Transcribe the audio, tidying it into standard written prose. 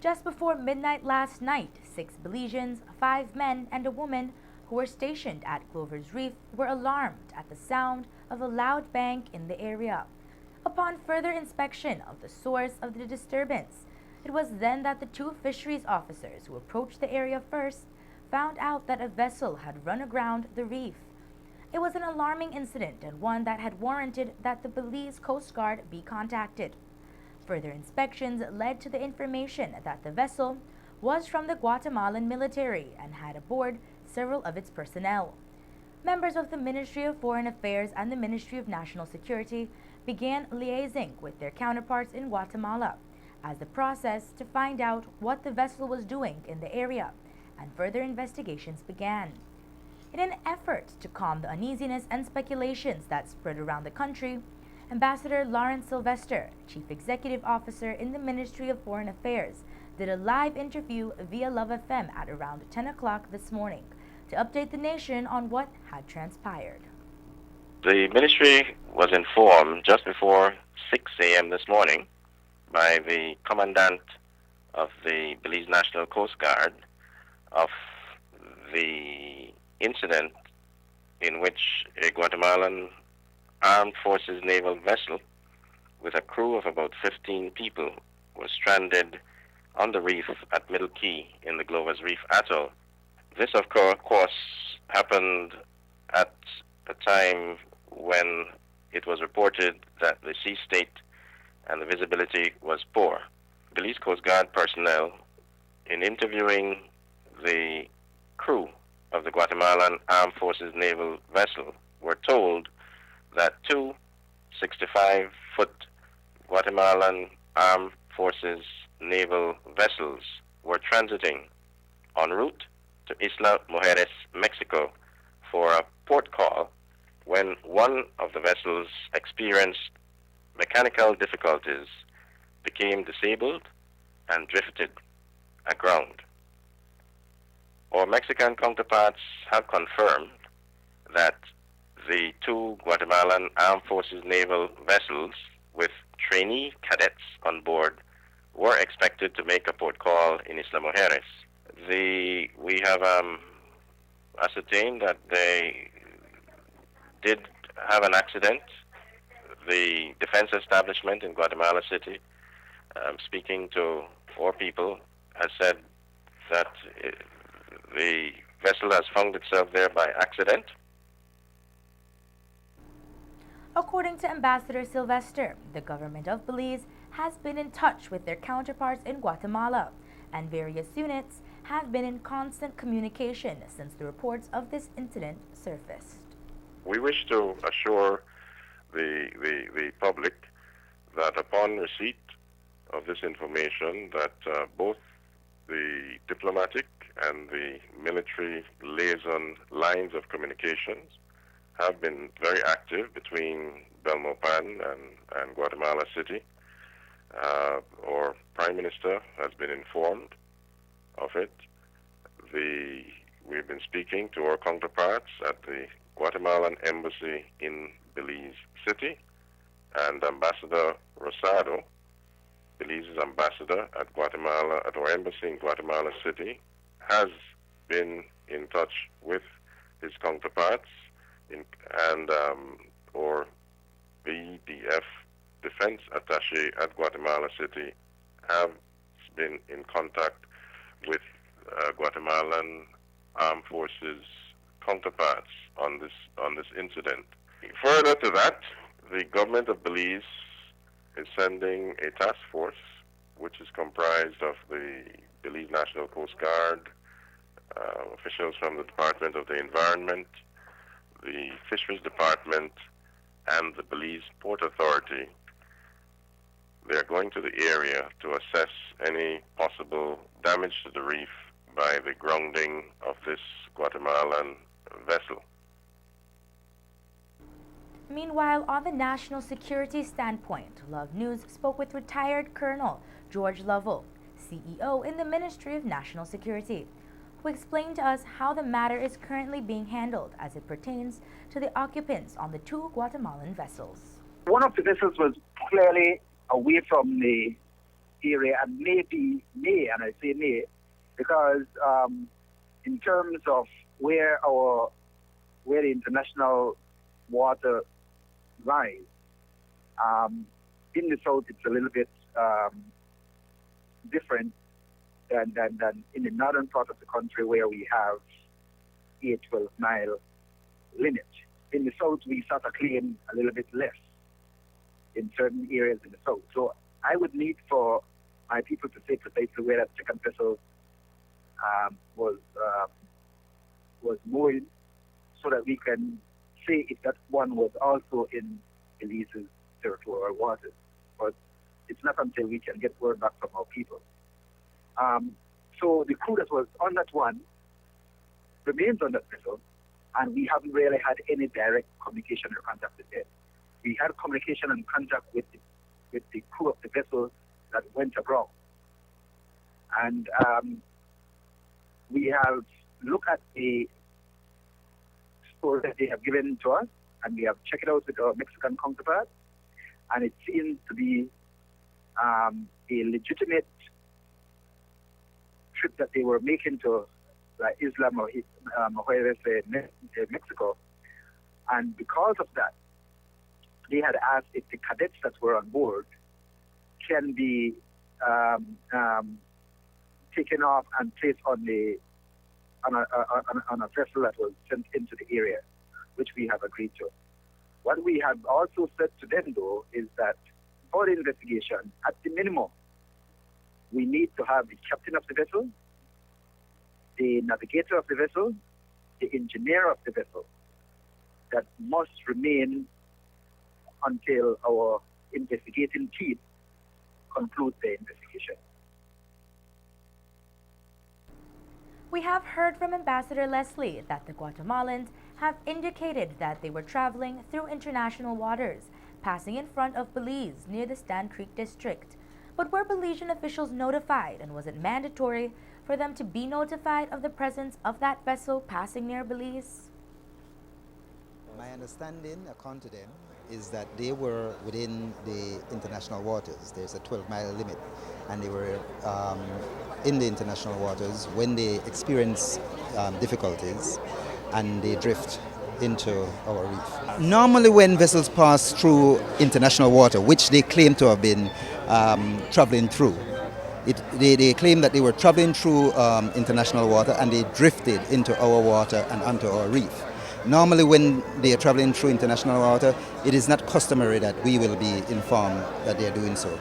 Just before midnight last night, 6 Belizeans, 5 men and a woman who were stationed at Glover's Reef were alarmed at the sound of a loud bang in the area. Upon further inspection of the source of the disturbance, it was then that the 2 fisheries officers who approached the area first found out that a vessel had run aground the reef. It was an alarming incident and one that had warranted that the Belize Coast Guard be contacted. Further inspections led to the information that the vessel was from the Guatemalan military and had aboard several of its personnel. Members of the Ministry of Foreign Affairs and the Ministry of National Security began liaising with their counterparts in Guatemala as the process to find out what the vessel was doing in the area, and further investigations began. In an effort to calm the uneasiness and speculations that spread around the country, Ambassador Lawrence Sylvester, Chief Executive Officer in the Ministry of Foreign Affairs, did a live interview via Love FM at around 10 o'clock this morning to update the nation on what had transpired. The ministry was informed just before 6 a.m. this morning by the Commandant of the Belize National Coast Guard of the incident in which a Guatemalan Armed Forces naval vessel with a crew of about 15 people was stranded on the reef at Middle Key in the Glover's Reef Atoll. This, of course, happened at a time when it was reported that the sea state and the visibility was poor. Belize Coast Guard personnel, in interviewing the crew of the Guatemalan Armed Forces naval vessel, were told that 2 65-foot Guatemalan Armed Forces naval vessels were transiting en route to Isla Mujeres, Mexico, for a port call when one of the vessels experienced mechanical difficulties, became disabled, and drifted aground. Our Mexican counterparts have confirmed that the 2 Guatemalan Armed Forces naval vessels with trainee cadets on board were expected to make a port call in Isla Mujeres. We have ascertained that they did have an accident. The defense establishment in Guatemala City, speaking to 4 people, has said that the vessel has found itself there by accident. According to Ambassador Sylvester, the government of Belize has been in touch with their counterparts in Guatemala, and various units have been in constant communication since the reports of this incident surfaced. We wish to assure the public that upon receipt of this information that both the diplomatic and the military liaison lines of communications have been very active between Belmopan and Guatemala City. Our Prime Minister has been informed of it. We've been speaking to our counterparts at the Guatemalan Embassy in Belize City, and Ambassador Rosado, Belize's ambassador at Guatemala, at our embassy in Guatemala City, has been in touch with his counterparts and our BDF defense attaché at Guatemala City have been in contact with Guatemalan Armed Forces counterparts on this incident. Further to that, the government of Belize is sending a task force which is comprised of the Belize National Coast Guard, officials from the Department of the Environment, the Fisheries Department, and the Belize Port Authority. They are going to the area to assess any possible damage to the reef by the grounding of this Guatemalan vessel. Meanwhile, on the national security standpoint, Love News spoke with retired Colonel George Lovell, CEO in the Ministry of National Security, who explained to us how the matter is currently being handled as it pertains to the occupants on the 2 Guatemalan vessels. One of the vessels was clearly away from the area, and and I say may, because in terms of where the international water lies, in the south it's a little bit different than in the northern part of the country, where we have a 12-mile limit. In the south, we sort of claim a little bit less in certain areas in the south. So I would need for my people to say precisely where that second vessel was moored, so that we can say if that one was also in Belize's territorial waters. But it's not until we can get word back from our people. So the crew that was on that one remains on that vessel, and we haven't really had any direct communication or contact with them. We had communication and contact with the crew of the vessel that went aground. And we have looked at the story that they have given to us, and we have checked it out with our Mexican counterparts, and it seems to be a legitimate trip that they were making to Isla Mujeres, Mexico. And because of that, they had asked if the cadets that were on board can be taken off and placed on a vessel that was sent into the area, which we have agreed to. What we have also said to them, though, is that for the investigation, at the minimum, we need to have the captain of the vessel, the navigator of the vessel, the engineer of the vessel, that must remain until our investigating team concludes their investigation. We have heard from Ambassador Leslie that the Guatemalans have indicated that they were traveling through international waters, passing in front of Belize near the Stand Creek district. But were Belizean officials notified, and was it mandatory for them to be notified of the presence of that vessel passing near Belize? My understanding, according to them, is that they were within the international waters. There's a 12-mile limit, and they were in the international waters when they experience difficulties and they drift into our reef. Normally when vessels pass through international water, which they claim to have been traveling through, they claim that they were traveling through international water and they drifted into our water and onto our reef. Normally when they are traveling through international water, it is not customary that we will be informed that they are doing so.